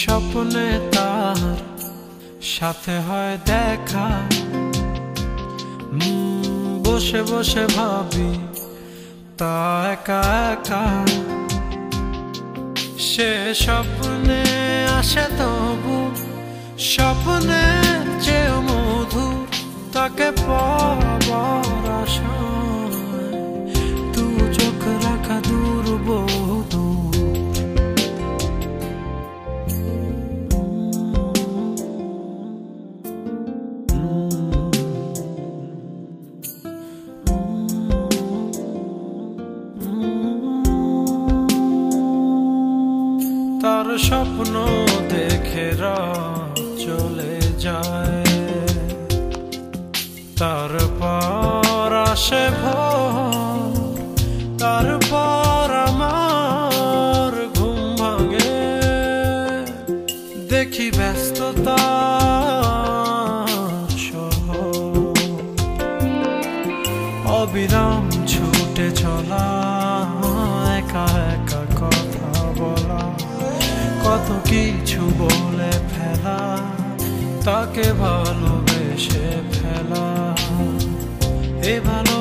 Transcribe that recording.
স্বপ্নে তার সাথে হয় দেখা, বসে বসে ভাবি তা একা একা। সে স্বপ্নে আসে তবু স্বপ্নের চেয়েও মধুর, তাকে পাবার আশায় দু চোখ রাখা দূর বহু। তার স্বপ্ন দেখে রাত চলে যায়, তারপর আসে ভোর, তারপর আমার ঘুম ভাঙে। দেখি ব্যস্ততা শহর, অবিরাম ছুটে চলা, একা একা কথা বলা, কত কিছু বলে ফেলা, তাকে ভালোবেসে ফেলা, এ ভালো